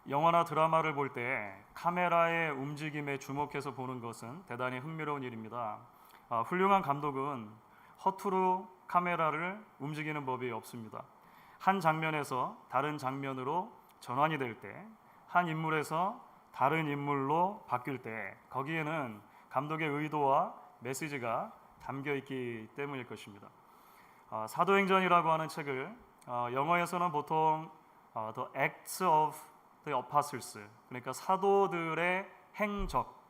영화나 드라마를 볼 때 카메라의 움직임에 주목해서 보는 것은 대단히 흥미로운 일입니다. 훌륭한 감독은 허투루 카메라를 움직이는 법이 없습니다. 한 장면에서 다른 장면으로 전환이 될 때, 한 인물에서 다른 인물로 바뀔 때 거기에는 감독의 의도와 메시지가 담겨 있기 때문일 것입니다. 사도행전이라고 하는 책을 영어에서는 보통 The Acts of the Apostles, 그러니까 사도들의 행적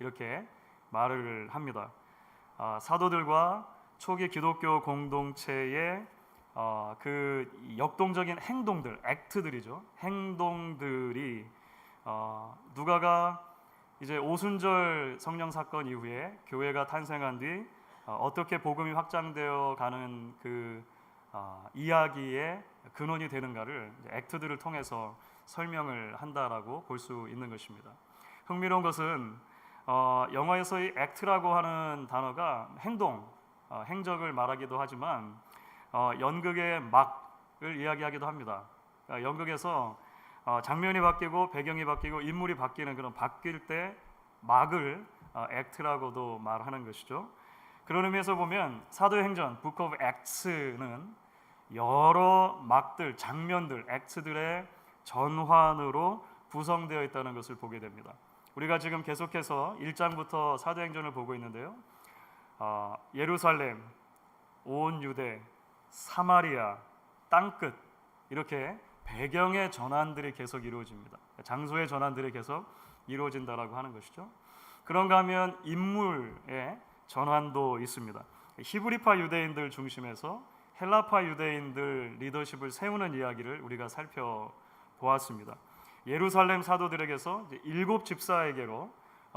이렇게 말을 합니다. 사도들과 초기 기독교 공동체의 그 역동적인 행동들, 액트들이죠. 행동들이 누가가 이제 오순절 성령 사건 이후에 교회가 탄생한 뒤 어떻게 복음이 확장되어 가는 그 이야기의 근원이 되는가를 액트들을 통해서 설명을 한다라고 볼 수 있는 것입니다. 흥미로운 것은 영어에서의 액트라고 하는 단어가 행동, 행적을 말하기도 하지만 연극의 막을 이야기하기도 합니다. 연극에서 장면이 바뀌고 배경이 바뀌고 인물이 바뀌는 그런 바뀔 때 막을 액트라고도 말하는 것이죠. 그런 의미에서 보면 사도행전 Book of Acts는 여러 막들, 장면들, 액트들의 전환으로 구성되어 있다는 것을 보게 됩니다. 우리가 지금 계속해서 1장부터 사도행전을 보고 있는데요. 예루살렘, 온 유대, 사마리아, 땅끝 이렇게 배경의 전환들이 계속 이루어집니다. 장소의 전환들이 계속 이루어진다라고 하는 것이죠. 그런가 하면 인물의 전환도 있습니다. 히브리파 유대인들 중심에서 헬라파 유대인들 리더십을 세우는 이야기를 우리가 살펴보았습니다. 예루살렘 사도들에게서 7 집사에게로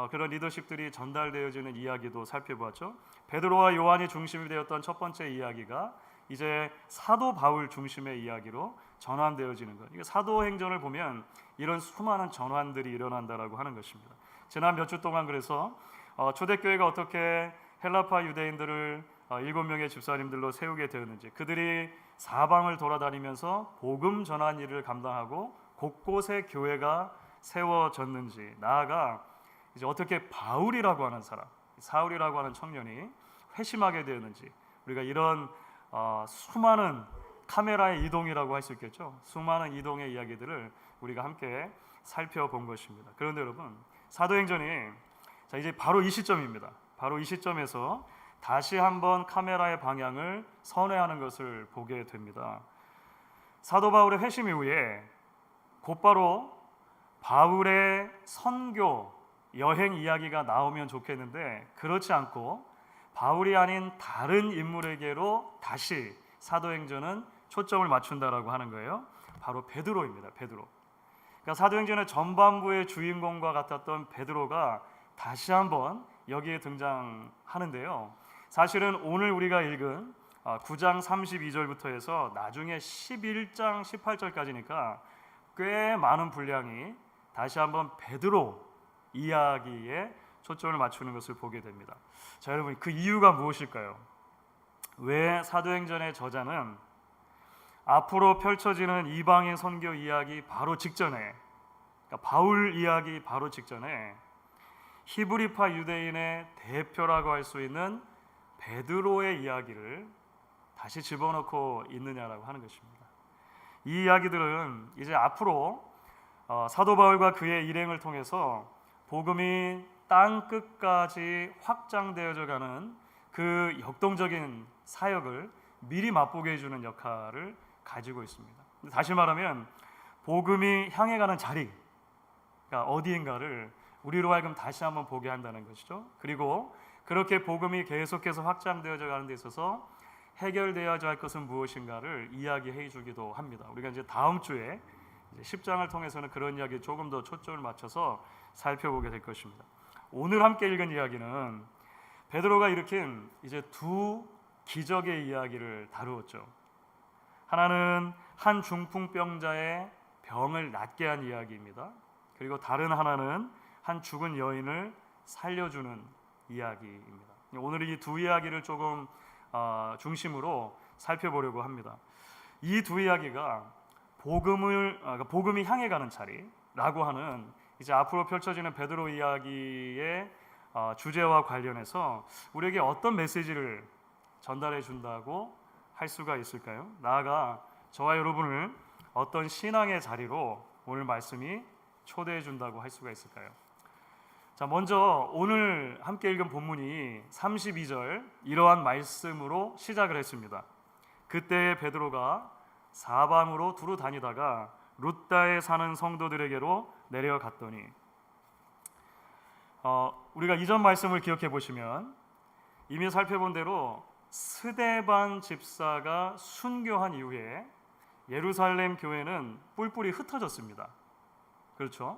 그런 리더십들이 전달되어지는 이야기도 살펴보았죠. 베드로와 요한이 중심이 되었던 첫 번째 이야기가 이제 사도 바울 중심의 이야기로 전환되어지는 것. 이게 사도행전을 보면 이런 수많은 전환들이 일어난다라고 하는 것입니다. 지난 몇 주 동안 그래서 초대교회가 어떻게 헬라파 유대인들을 7명의 집사님들로 세우게 되었는지, 그들이 사방을 돌아다니면서 복음 전환 일을 감당하고 곳곳에 교회가 세워졌는지, 나아가 이제 어떻게 바울이라고 하는 사람, 사울이라고 하는 청년이 회심하게 되었는지, 우리가 이런 수많은 카메라의 이동이라고 할 수 있겠죠. 수많은 이동의 이야기들을 우리가 함께 살펴본 것입니다. 그런데 여러분, 사도행전이 이제 바로 이 시점입니다. 바로 이 시점에서 다시 한번 카메라의 방향을 선회하는 것을 보게 됩니다. 사도 바울의 회심 이후에 곧바로 바울의 선교, 여행 이야기가 나오면 좋겠는데 그렇지 않고 바울이 아닌 다른 인물에게로 다시 사도행전은 초점을 맞춘다라고 하는 거예요. 바로 베드로입니다. 베드로. 그러니까 사도행전의 전반부의 주인공과 같았던 베드로가 다시 한번 여기에 등장하는데요. 사실은 오늘 우리가 읽은 9장 32절부터 해서 나중에 11장 18절까지니까 꽤 많은 분량이 다시 한번 베드로 이야기에 초점을 맞추는 것을 보게 됩니다. 자, 여러분, 그 이유가 무엇일까요? 왜 사도행전의 저자는 앞으로 펼쳐지는 이방인 선교 이야기 바로 직전에, 그러니까 바울 이야기 바로 직전에 히브리파 유대인의 대표라고 할 수 있는 베드로의 이야기를 다시 집어넣고 있느냐라고 하는 것입니다. 이 이야기들은 이제 앞으로 사도 바울과 그의 일행을 통해서 복음이 땅 끝까지 확장되어져 가는 그 역동적인 사역을 미리 맛보게 해주는 역할을 가지고 있습니다. 다시 말하면 복음이 향해 가는 자리가 어디인가를 우리로 하여금 다시 한번 보게 한다는 것이죠. 그리고 그렇게 복음이 계속해서 확장되어져 가는 데 있어서 해결되어야 할 것은 무엇인가를 이야기해 주기도 합니다. 우리가 이제 다음 주에 10장을 통해서는 그런 이야기에 조금 더 초점을 맞춰서 살펴보게 될 것입니다. 오늘 함께 읽은 이야기는 베드로가 일으킨 이제 두 기적의 이야기를 다루었죠. 하나는 한 중풍병자의 병을 낫게 한 이야기입니다. 그리고 다른 하나는 한 죽은 여인을 살려주는 이야기입니다. 오늘 이 두 이야기를 조금 중심으로 살펴보려고 합니다. 이 두 이야기가 복음이 향해 가는 자리라고 하는 이제 앞으로 펼쳐지는 베드로 이야기의 주제와 관련해서 우리에게 어떤 메시지를 전달해 준다고 할 수가 있을까요? 나아가 저와 여러분을 어떤 신앙의 자리로 오늘 말씀이 초대해 준다고 할 수가 있을까요? 자, 먼저 오늘 함께 읽은 본문이 32절 이러한 말씀으로 시작을 했습니다. 그때 베드로가 사방으로 두루 다니다가 룻다에 사는 성도들에게로 내려갔더니 우리가 이전 말씀을 기억해 보시면 이미 살펴본 대로 스데반 집사가 순교한 이후에 예루살렘 교회는 뿔뿔이 흩어졌습니다. 그렇죠?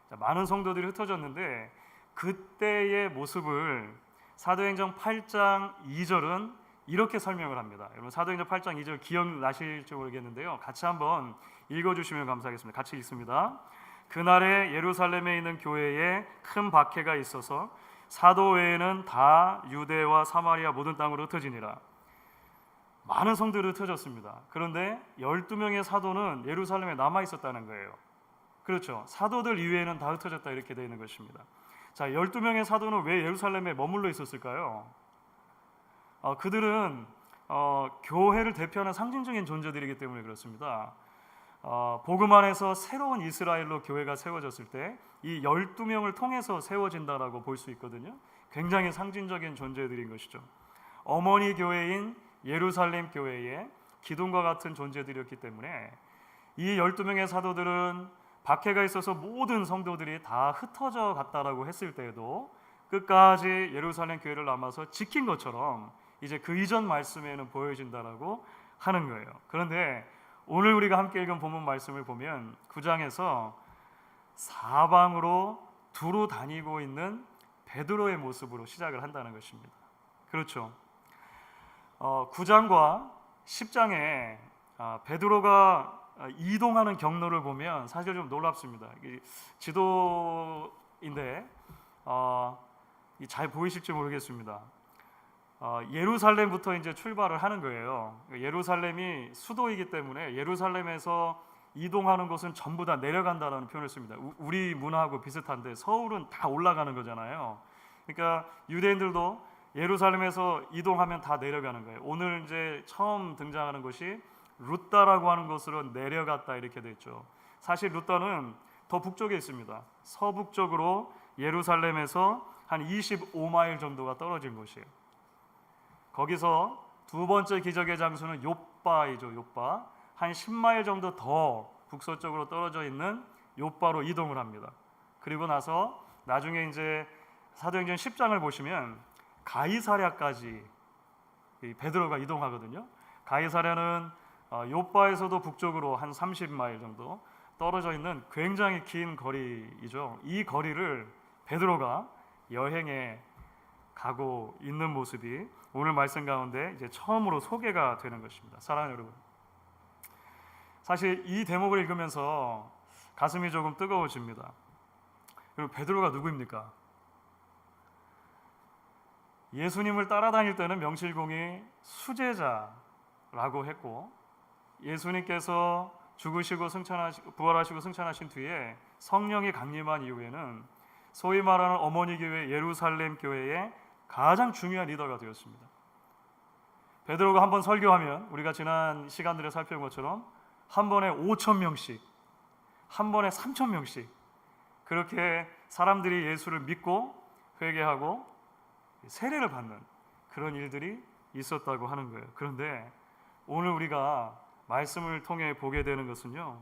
많은 성도들이 흩어졌는데 그때의 모습을 사도행전 8장 2절은 이렇게 설명을 합니다. 여러분 사도행전 8장 2절 기억나실지 모르겠는데요. 같이 한번 읽어주시면 감사하겠습니다. 같이 읽습니다. 그날에 예루살렘에 있는 교회에 큰 박해가 있어서 사도 외에는 다 유대와 사마리아 모든 땅으로 흩어지니라. 많은 성들이 흩어졌습니다. 그런데 12명의 사도는 예루살렘에 남아 있었다는 거예요. 그렇죠. 사도들 이외에는 다 흩어졌다 이렇게 되어 있는 것입니다. 자, 12명의 사도는 왜 예루살렘에 머물러 있었을까요? 그들은 교회를 대표하는 상징적인 존재들이기 때문에 그렇습니다. 복음 안에서 새로운 이스라엘로 교회가 세워졌을 때 이 12명을 통해서 세워진다라고 볼 수 있거든요. 굉장히 상징적인 존재들인 것이죠. 어머니 교회인 예루살렘 교회의 기둥과 같은 존재들이었기 때문에 이 12명의 사도들은 박해가 있어서 모든 성도들이 다 흩어져 갔다라고 했을 때에도 끝까지 예루살렘 교회를 남아서 지킨 것처럼 이제 그 이전 말씀에는 보여진다라고 하는 거예요. 그런데 오늘 우리가 함께 읽은 본문 말씀을 보면 9장에서 사방으로 두루 다니고 있는 베드로의 모습으로 시작을 한다는 것입니다. 그렇죠. 9장과 10장에 베드로가 이동하는 경로를 보면 사실 좀 놀랍습니다. 지도인데 잘 보이실지 모르겠습니다. 예루살렘부터 이제 출발을 하는 거예요. 예루살렘이 수도이기 때문에 예루살렘에서 이동하는 곳은 전부 다 내려간다라는 표현을 씁니다. 우리 문화하고 비슷한데 서울은 다 올라가는 거잖아요. 그러니까 유대인들도 예루살렘에서 이동하면 다 내려가는 거예요. 오늘 이제 처음 등장하는 곳이 룻다라고 하는 곳으로 내려갔다 이렇게 돼 있죠. 사실 룻다는 더 북쪽에 있습니다. 서북쪽으로 예루살렘에서 한 25마일 정도가 떨어진 곳이에요. 거기서 두 번째 기적의 장소는 욥바이죠. 욥바. 한 10마일 정도 더 북서쪽으로 떨어져 있는 욥바로 이동을 합니다. 그리고 나서 나중에 이제 사도행전 10장을 보시면 가이사랴까지 베드로가 이동하거든요. 가이사랴는 욥바에서도 북쪽으로 한 30마일 정도 떨어져 있는 굉장히 긴 거리이죠. 이 거리를 베드로가 여행에 가고 있는 모습이 오늘 말씀 가운데 이제 처음으로 소개가 되는 것입니다. 사랑하는 여러분, 사실 이 대목을 읽으면서 가슴이 조금 뜨거워집니다. 그리고 베드로가 누구입니까? 예수님을 따라다닐 때는 명실공히 수제자라고 했고 예수님께서 죽으시고 부활하시고 승천하신 뒤에 성령이 강림한 이후에는 소위 말하는 어머니 교회 예루살렘 교회의 가장 중요한 리더가 되었습니다. 베드로가 한번 설교하면 우리가 지난 시간들에 살펴본 것처럼 한 번에 5,000명씩, 한 번에 3,000명씩 그렇게 사람들이 예수를 믿고 회개하고 세례를 받는 그런 일들이 있었다고 하는 거예요. 그런데 오늘 우리가 말씀을 통해 보게 되는 것은요,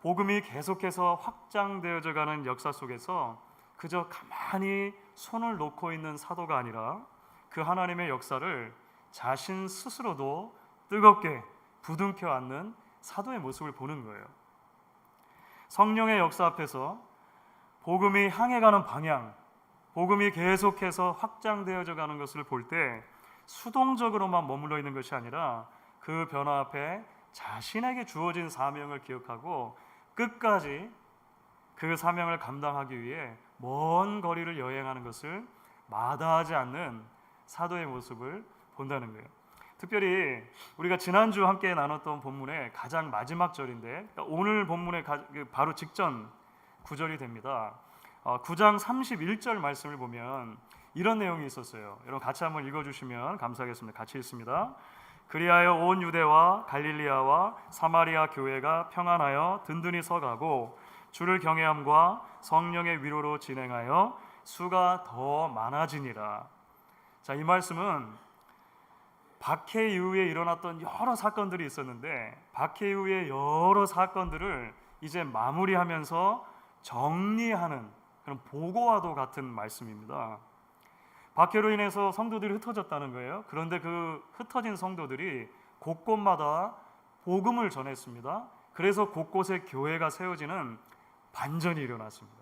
복음이 계속해서 확장되어져 가는 역사 속에서 그저 가만히 손을 놓고 있는 사도가 아니라 그 하나님의 역사를 자신 스스로도 뜨겁게 부둥켜 안는 사도의 모습을 보는 거예요. 성령의 역사 앞에서 복음이 향해 가는 방향, 복음이 계속해서 확장되어져 가는 것을 볼 때 수동적으로만 머물러 있는 것이 아니라 그 변화 앞에 자신에게 주어진 사명을 기억하고 끝까지 그 사명을 감당하기 위해 먼 거리를 여행하는 것을 마다하지 않는 사도의 모습을 본다는 거예요. 특별히 우리가 지난주 함께 나눴던 본문의 가장 마지막 절인데 오늘 본문의 바로 직전 구절이 됩니다. 9장 31절 말씀을 보면 이런 내용이 있었어요. 여러분 같이 한번 읽어주시면 감사하겠습니다. 같이 읽습니다. 그리하여 온 유대와 갈릴리아와 사마리아 교회가 평안하여 든든히 서가고 주를 경외함과 성령의 위로로 진행하여 수가 더 많아지니라. 자, 이 말씀은 박해 이후에 일어났던 여러 사건들이 있었는데 박해 이후의 여러 사건들을 이제 마무리하면서 정리하는 그런 보고와도 같은 말씀입니다. 박해로 인해서 성도들이 흩어졌다는 거예요. 그런데 그 흩어진 성도들이 곳곳마다 복음을 전했습니다. 그래서 곳곳에 교회가 세워지는 반전이 일어났습니다.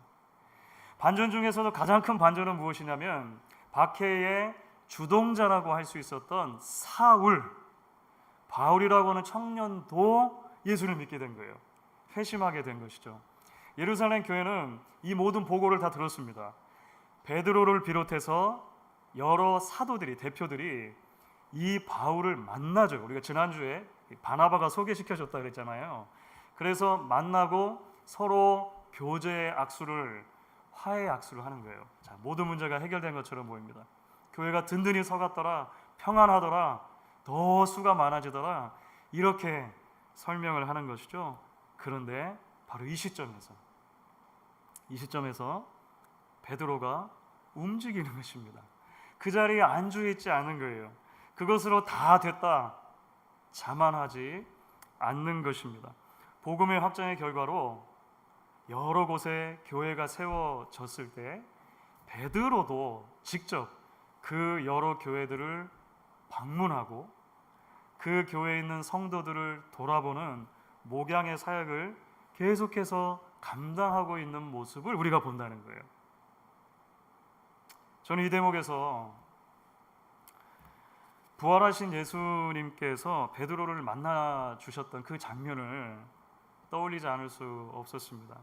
반전 중에서도 가장 큰 반전은 무엇이냐면 박해의 주동자라고 할 수 있었던 사울, 바울이라고 하는 청년도 예수를 믿게 된 거예요. 회심하게 된 것이죠. 예루살렘 교회는 이 모든 보고를 다 들었습니다. 베드로를 비롯해서 여러 사도들이, 대표들이 이 바울을 만나죠. 우리가 지난주에 바나바가 소개시켜줬다 그랬잖아요. 그래서 만나고 서로 교제의 악수를, 화해의 악수를 하는 거예요. 자, 모든 문제가 해결된 것처럼 보입니다. 교회가 든든히 서갔더라, 평안하더라, 더 수가 많아지더라, 이렇게 설명을 하는 것이죠. 그런데 바로 이 시점에서 베드로가 움직이는 것입니다. 그 자리에 안주해 있지 않은 거예요. 그것으로 다 됐다 자만하지 않는 것입니다. 복음의 확장의 결과로 여러 곳에 교회가 세워졌을 때 베드로도 직접 그 여러 교회들을 방문하고 그 교회에 있는 성도들을 돌아보는 목양의 사역을 계속해서 감당하고 있는 모습을 우리가 본다는 거예요. 저는 이 대목에서 부활하신 예수님께서 베드로를 만나 주셨던 그 장면을 떠올리지 않을 수 없었습니다.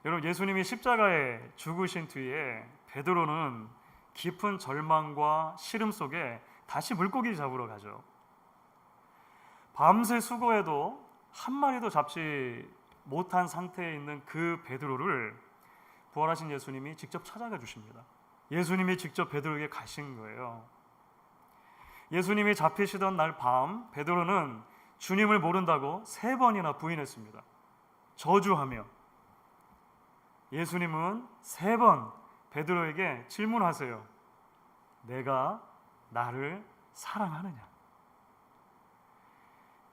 여러분, 예수님이 십자가에 죽으신 뒤에 베드로는 깊은 절망과 시름 속에 다시 물고기 잡으러 가죠. 밤새 수고해도 한 마리도 잡지 못한 상태에 있는 그 베드로를 부활하신 예수님이 직접 찾아가 주십니다. 예수님이 직접 베드로에게 가신 거예요. 예수님이 잡히시던 날 밤 베드로는 주님을 모른다고 3번이나 부인했습니다. 저주하며. 예수님은 3번 베드로에게 질문하세요. 내가 나를 사랑하느냐?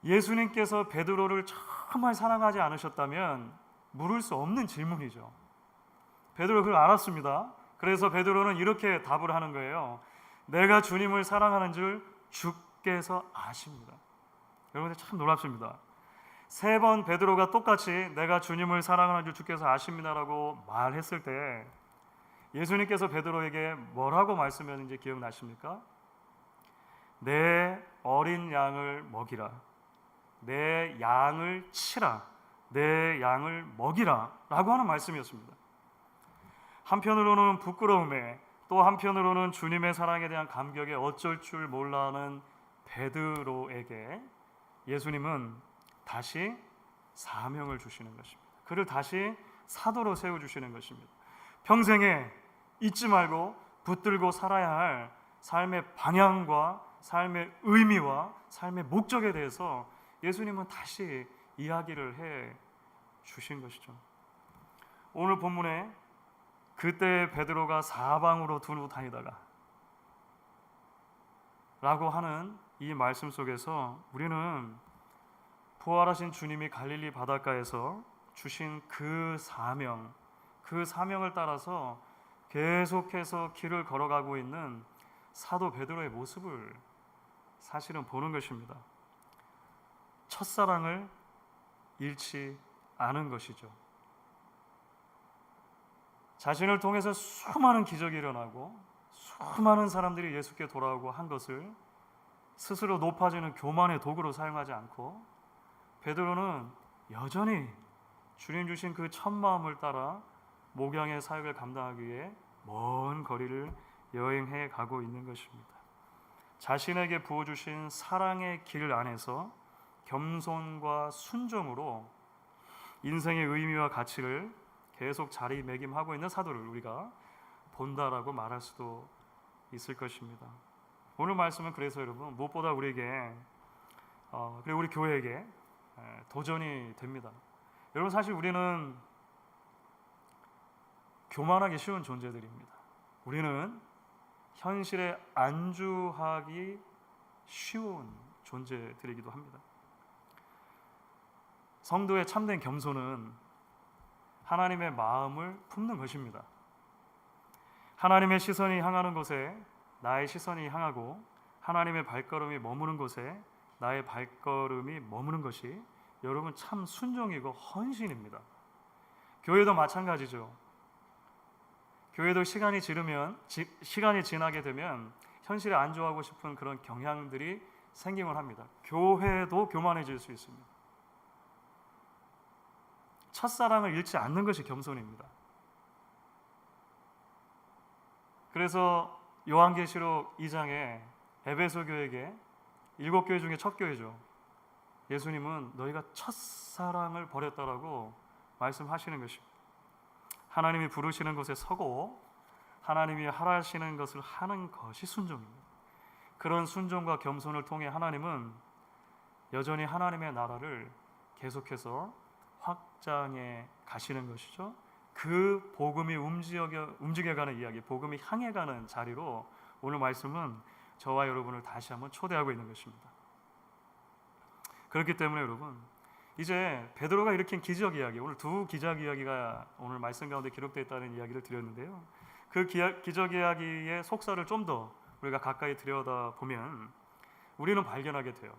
예수님께서 베드로를 정말 사랑하지 않으셨다면 물을 수 없는 질문이죠. 베드로 그걸 알았습니다. 그래서 베드로는 이렇게 답을 하는 거예요. 내가 주님을 사랑하는 줄 주께서 아십니다. 여러분들 참 놀랍습니다. 3번 베드로가 똑같이 내가 주님을 사랑하는 줄 주께서 아십니다라고 말했을 때 예수님께서 베드로에게 뭐라고 말씀하셨는지 기억나십니까? 내 어린 양을 먹이라, 내 양을 치라, 내 양을 먹이라 라고 하는 말씀이었습니다. 한편으로는 부끄러움에 또 한편으로는 주님의 사랑에 대한 감격에 어쩔 줄 몰라하는 베드로에게 예수님은 다시 사명을 주시는 것입니다. 그를 다시 사도로 세워주시는 것입니다. 평생에 잊지 말고 붙들고 살아야 할 삶의 방향과 삶의 의미와 삶의 목적에 대해서 예수님은 다시 이야기를 해 주신 것이죠. 오늘 본문에 그때 베드로가 사방으로 두루 다니다가 라고 하는 이 말씀 속에서 우리는 부활하신 주님이 갈릴리 바닷가에서 주신 그 사명을 따라서 계속해서 길을 걸어가고 있는 사도 베드로의 모습을 사실은 보는 것입니다. 첫사랑을 잃지 않은 것이죠. 자신을 통해서 수많은 기적이 일어나고 수많은 사람들이 예수께 돌아오고 한 것을 스스로 높아지는 교만의 도구로 사용하지 않고 베드로는 여전히 주님 주신 그 첫 마음을 따라 목양의 사역을 감당하기 위해 먼 거리를 여행해 가고 있는 것입니다. 자신에게 부어주신 사랑의 길 안에서 겸손과 순종으로 인생의 의미와 가치를 계속 자리매김하고 있는 사도를 우리가 본다라고 말할 수도 있을 것입니다. 오늘 말씀은 그래서 여러분 무엇보다 우리에게 그리고 우리 교회에게 도전이 됩니다. 여러분 사실 우리는 교만하기 쉬운 존재들입니다. 우리는 현실에 안주하기 쉬운 존재들이기도 합니다. 성도의 참된 겸손은 하나님의 마음을 품는 것입니다. 하나님의 시선이 향하는 곳에 나의 시선이 향하고 하나님의 발걸음이 머무는 곳에 나의 발걸음이 머무는 것이 여러분 참 순종이고 헌신입니다. 교회도 마찬가지죠. 교회도 시간이 지나게 되면 현실에 안주하고 싶은 그런 경향들이 생기곤 합니다. 교회도 교만해질 수 있습니다. 첫사랑을 잃지 않는 것이 겸손입니다. 그래서 요한계시록 2장에 에베소 교회에게 7교회 중에 첫 교회죠. 예수님은 너희가 첫사랑을 버렸다라고 말씀하시는 것입니다. 하나님이 부르시는 곳에 서고 하나님이 하라시는 것을 하는 것이 순종입니다. 그런 순종과 겸손을 통해 하나님은 여전히 하나님의 나라를 계속해서 확장해 가시는 것이죠. 그 복음이 움직여가는 이야기, 복음이 향해가는 자리로 오늘 말씀은 저와 여러분을 다시 한번 초대하고 있는 것입니다. 그렇기 때문에 여러분 이제 베드로가 일으킨 기적 이야기, 오늘 두 기적 이야기가 오늘 말씀 가운데 기록되어 있다는 이야기를 드렸는데요. 그 기적 이야기의 속사를 좀 더 우리가 가까이 들여다보면 우리는 발견하게 돼요.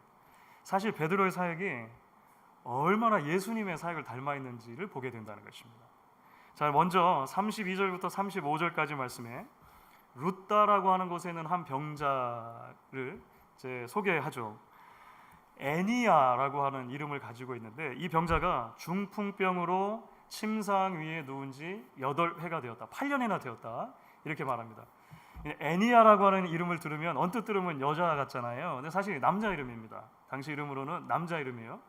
사실 베드로의 사역이 얼마나 예수님의 사역을 닮아 있는지를 보게 된다는 것입니다. 자, 먼저 32절부터 35절까지 말씀에 루다라고 하는 곳에 있는 한 병자를 이제 소개하죠. 애니야라고 하는 이름을 가지고 있는데 이 병자가 중풍병으로 침상 위에 누운 지 8회가 되었다. 8년이나 되었다. 이렇게 말합니다. 애니야라고 하는 이름을 들으면 언뜻 들으면 여자 같잖아요. 근데 사실 남자 이름입니다. 당시 이름으로는 남자 이름이에요.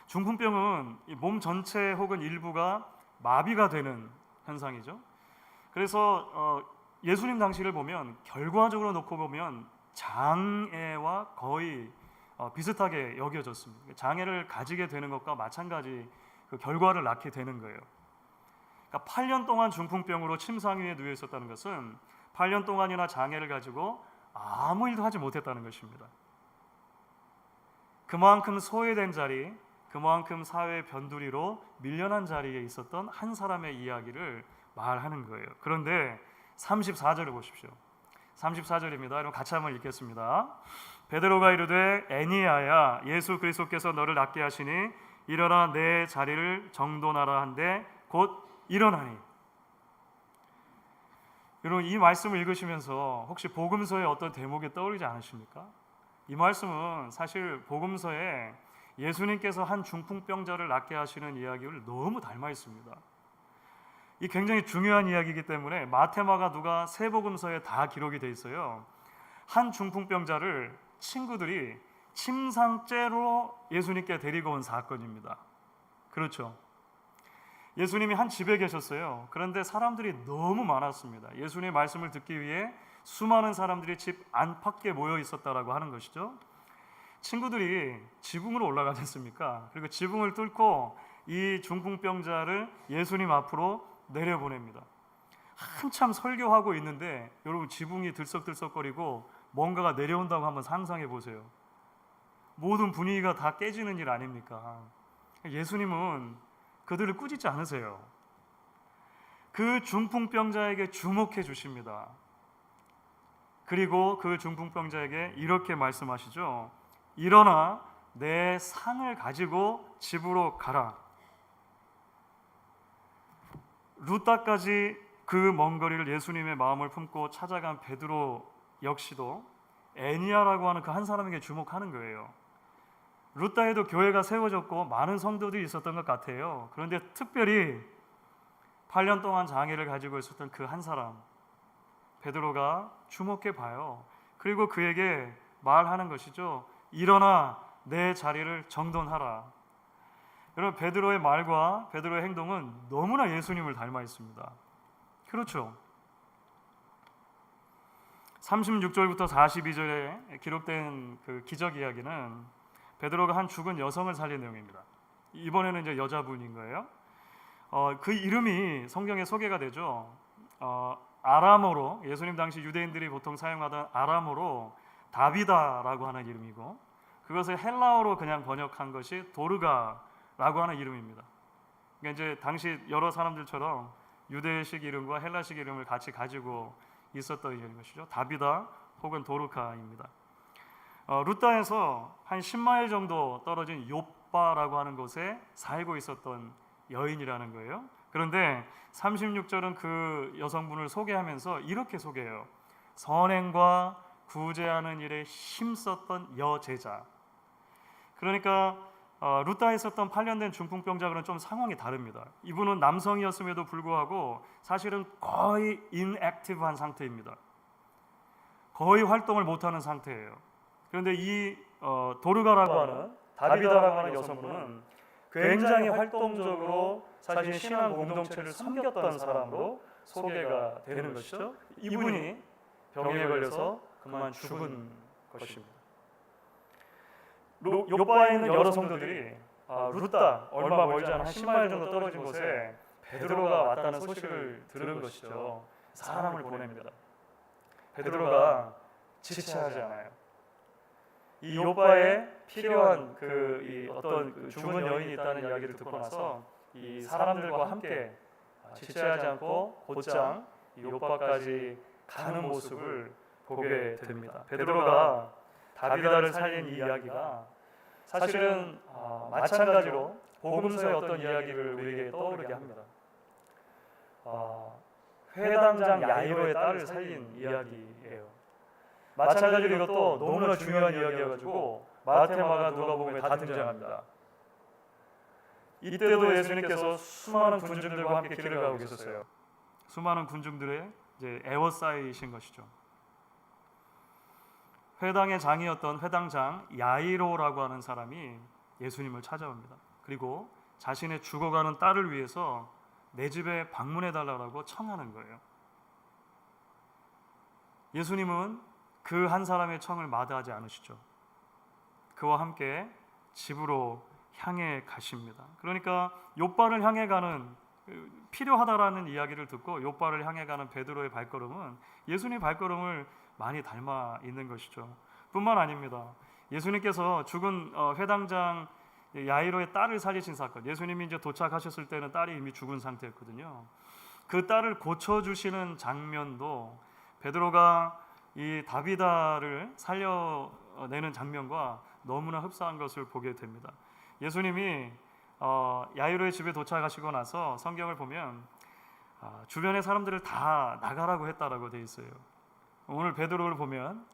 중풍병은 몸 전체 혹은 일부가 마비가 되는 현상이죠. 그래서 예수님 당시를 보면 결과적으로 놓고 보면 장애와 거의 비슷하게 여겨졌습니다. 장애를 가지게 되는 것과 마찬가지 그 결과를 낳게 되는 거예요. 그러니까 8년 동안 중풍병으로 침상 위에 누워 있었다는 것은 8년 동안이나 장애를 가지고 아무 일도 하지 못했다는 것입니다. 그만큼 소외된 자리, 그만큼 사회 변두리로 밀려난 자리에 있었던 한 사람의 이야기를 말하는 거예요. 그런데 34절을 보십시오. 34절입니다. 여러분 같이 한번 읽겠습니다. 베드로가 이르되 애니야야 예수 그리스도께서 너를 낫게 하시니 일어나 내 자리를 정돈하라 한데 곧 일어나니. 여러분 이 말씀을 읽으시면서 혹시 복음서의 어떤 대목이 떠오르지 않으십니까? 이 말씀은 사실 복음서에 예수님께서 한 중풍병자를 낫게 하시는 이야기를 너무 닮아 있습니다. 이 굉장히 중요한 이야기이기 때문에 마태, 마가, 누가 세 복음서에 다 기록이 돼 있어요. 한 중풍병자를 친구들이 침상째로 예수님께 데리고 온 사건입니다. 그렇죠. 예수님이 한 집에 계셨어요. 그런데 사람들이 너무 많았습니다. 예수님의 말씀을 듣기 위해 수많은 사람들이 집 안팎에 모여 있었다라고 하는 것이죠. 친구들이 지붕으로 올라가지 않습니까? 그리고 지붕을 뚫고 이 중풍병자를 예수님 앞으로 내려보냅니다. 한참 설교하고 있는데 여러분 지붕이 들썩들썩거리고 뭔가가 내려온다고 한번 상상해 보세요. 모든 분위기가 다 깨지는 일 아닙니까? 예수님은 그들을 꾸짖지 않으세요. 그 중풍병자에게 주목해 주십니다. 그리고 그 중풍병자에게 이렇게 말씀하시죠. 일어나 내 상을 가지고 집으로 가라. 루다까지 그 먼 거리를 예수님의 마음을 품고 찾아간 베드로 역시도 애니야라고 하는 그 한 사람에게 주목하는 거예요. 루다에도 교회가 세워졌고 많은 성도들이 있었던 것 같아요. 그런데 특별히 8년 동안 장애를 가지고 있었던 그 한 사람 베드로가 주목해 봐요. 그리고 그에게 말하는 것이죠. 일어나 내 자리를 정돈하라. 여러분, 베드로의 말과 베드로의 행동은 너무나 예수님을 닮아 있습니다. 그렇죠. 36절부터 42절에 기록된 그 기적 이야기는 베드로가 한 죽은 여성을 살린 내용입니다. 이번에는 이제 여자분인 거예요. 그 이름이 성경에 소개가 되죠. 아람어로, 예수님 당시 유대인들이 보통 사용하던 아람어로 다비다라고 하는 이름이고, 그것을 헬라어로 그냥 번역한 것이 도르가라고 하는 이름입니다. 그러니까 이제 당시 여러 사람들처럼 유대식 이름과 헬라식 이름을 같이 가지고 있었던 것이죠. 다비다 혹은 도르카입니다. 루다에서 한 10마일 정도 떨어진 욥바라고 하는 곳에 살고 있었던 여인이라는 거예요. 그런데 36절은 그 여성분을 소개하면서 이렇게 소개해요. 선행과 구제하는 일에 힘썼던 여제자. 그러니까 루다에 있었던 8년 된 중풍병자와는 좀 상황이 다릅니다. 이분은 남성이었음에도 불구하고 사실은 거의 인액티브한 상태입니다. 거의 활동을 못하는 상태예요. 그런데 이 도르가라고 하는, 다비다라고 하는 여성분은 굉장히 활동적으로 사실 신앙 공동체를 섬겼던 사람으로 소개가 되는 것이죠. 이분이 병에 걸려서 그만 죽은 것입니다. 요바에 있는 여러 성도들이 루다 얼마 멀지 않은 한 10마일 정도 떨어진 곳에 베드로가 왔다는 소식을 들은 것이죠. 사람을 보냅니다. 베드로가 지체하지 않아요. 이 요바에 필요한 어떤 죽은 여인이 있다는 이야기를 듣고 나서 이 사람들과 함께 지체하지 않고 곧장 이 요바까지 가는 모습을 보게 됩니다. 베드로가 다비다를 살린 이 이야기가 사실은 마찬가지로 복음서의 어떤 이야기를 우리에게 떠오르게 합니다. 회당장 야이로의 딸을 살린 이야기예요. 마찬가지로 이것도 너무나 중요한 이야기여가지고 마테마가 누가복음에 다 등장합니다. 이때도 예수님께서 수많은 군중들과 함께 길을 가고 계셨어요. 수많은 군중들의 이제 에워싸이신 것이죠. 회당의 장이었던 회당장 야이로라고 하는 사람이 예수님을 찾아옵니다. 그리고 자신의 죽어가는 딸을 위해서 내 집에 방문해 달라고 청하는 거예요. 예수님은 그 한 사람의 청을 마다하지 않으시죠. 그와 함께 집으로 향해 가십니다. 그러니까 욥바를 향해 가는, 필요하다라는 이야기를 듣고 욥바를 향해 가는 베드로의 발걸음은 예수님 발걸음을 많이 닮아 있는 것이죠. 뿐만 아닙니다. 예수님께서 죽은 회당장 야이로의 딸을 살리신 사건, 예수님이 이제 도착하셨을 때는 딸이 이미 죽은 상태였거든요. 그 딸을 고쳐주시는 장면도 베드로가 이 다비다를 살려내는 장면과 너무나 흡사한 것을 보게 됩니다. 예수님이 야이로의 집에 도착하시고 나서 성경을 보면 주변의 사람들을 다 나가라고 했다라고 돼 있어요. 오늘 베드로를 보면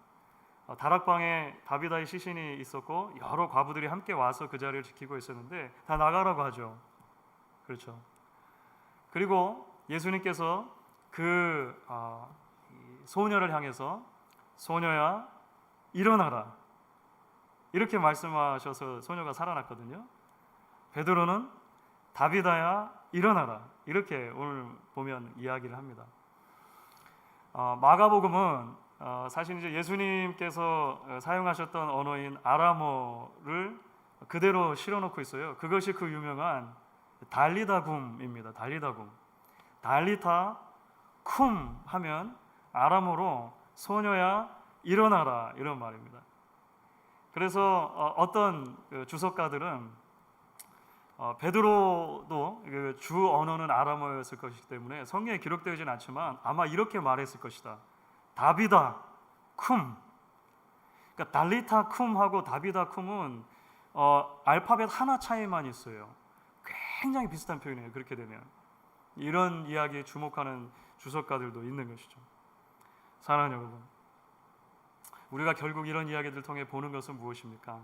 다락방에 다비다의 시신이 있었고 여러 과부들이 함께 와서 그 자리를 지키고 있었는데 다 나가라고 하죠. 그렇죠. 그리고 예수님께서 그 소녀를 향해서 소녀야 일어나라 이렇게 말씀하셔서 소녀가 살아났거든요. 베드로는 다비다야 일어나라 이렇게 오늘 보면 이야기를 합니다. 마가복음은 사실 이제 예수님께서 사용하셨던 언어인 아람어를 그대로 실어놓고 있어요. 그것이 그 유명한 달리다굼입니다. 달리다굼. 달리타 쿰 하면 아람어로 소녀야 일어나라 이런 말입니다. 그래서 어떤 주석가들은 베드로도 주 언어는 아람어였을 것이기 때문에 성경에 기록되어지는 않지만 아마 이렇게 말했을 것이다. 다비다 쿰. 그러니까 달리타 쿰하고 다비다 쿰은 알파벳 하나 차이만 있어요. 굉장히 비슷한 표현이에요. 그렇게 되면 이런 이야기에 주목하는 주석가들도 있는 것이죠. 사랑하는 여러분, 우리가 결국 이런 이야기들을 통해 보는 것은 무엇입니까?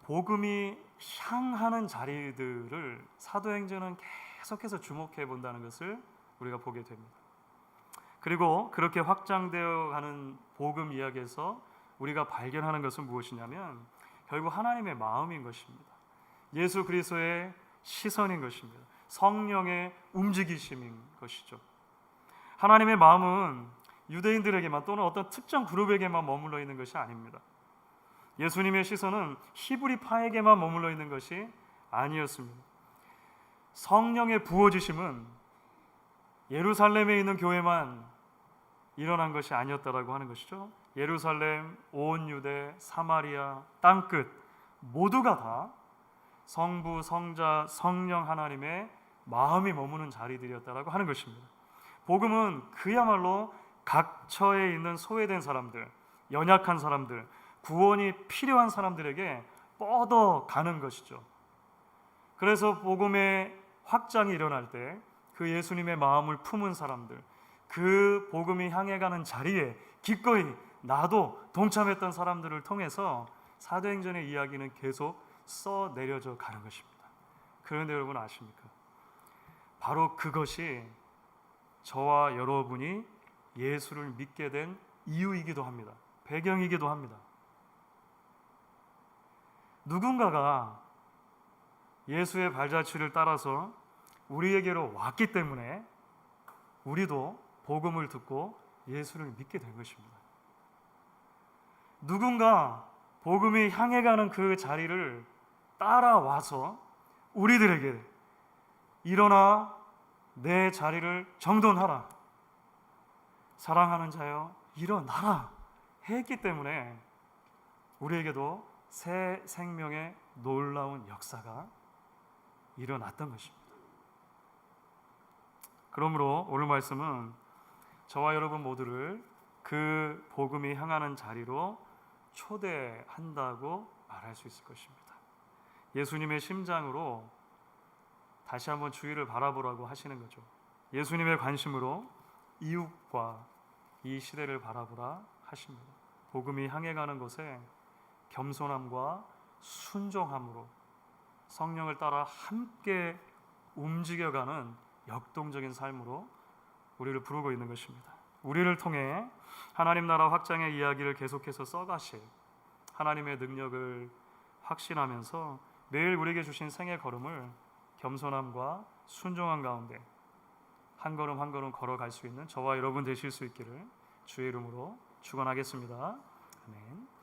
복음이 향하는 자리들을 사도행전은 계속해서 주목해 본다는 것을 우리가 보게 됩니다. 그리고 그렇게 확장되어 가는 복음 이야기에서 우리가 발견하는 것은 무엇이냐면 결국 하나님의 마음인 것입니다. 예수 그리스도의 시선인 것입니다. 성령의 움직이심인 것이죠. 하나님의 마음은 유대인들에게만 또는 어떤 특정 그룹에게만 머물러 있는 것이 아닙니다. 예수님의 시선은 히브리파에게만 머물러 있는 것이 아니었습니다. 성령의 부어지심은 예루살렘에 있는 교회만 일어난 것이 아니었다라고 하는 것이죠. 예루살렘, 온 유대, 사마리아, 땅끝 모두가 다 성부, 성자, 성령 하나님의 마음이 머무는 자리들이었다라고 하는 것입니다. 복음은 그야말로 각처에 있는 소외된 사람들, 연약한 사람들, 구원이 필요한 사람들에게 뻗어가는 것이죠. 그래서 복음의 확장이 일어날 때 그 예수님의 마음을 품은 사람들, 그 복음이 향해 가는 자리에 기꺼이 나도 동참했던 사람들을 통해서 사도행전의 이야기는 계속 써내려져 가는 것입니다. 그런데 여러분 아십니까? 바로 그것이 저와 여러분이 예수를 믿게 된 이유이기도 합니다. 배경이기도 합니다. 누군가가 예수의 발자취를 따라서 우리에게로 왔기 때문에 우리도 복음을 듣고 예수를 믿게 된 것입니다. 누군가 복음이 향해 가는 그 자리를 따라와서 우리들에게 일어나 내 자리를 정돈하라, 사랑하는 자여 일어나라 했기 때문에 우리에게도 새 생명의 놀라운 역사가 일어났던 것입니다. 그러므로 오늘 말씀은 저와 여러분 모두를 그 복음이 향하는 자리로 초대한다고 말할 수 있을 것입니다. 예수님의 심장으로 다시 한번 주위를 바라보라고 하시는 거죠. 예수님의 관심으로 이웃과 이 시대를 바라보라 하십니다. 복음이 향해 가는 곳에 겸손함과 순종함으로 성령을 따라 함께 움직여가는 역동적인 삶으로 우리를 부르고 있는 것입니다. 우리를 통해 하나님 나라 확장의 이야기를 계속해서 써가실 하나님의 능력을 확신하면서 매일 우리에게 주신 생의 걸음을 겸손함과 순종함 가운데 한 걸음 한 걸음 걸어갈 수 있는 저와 여러분 되실 수 있기를 주의 이름으로 축원하겠습니다. 아멘.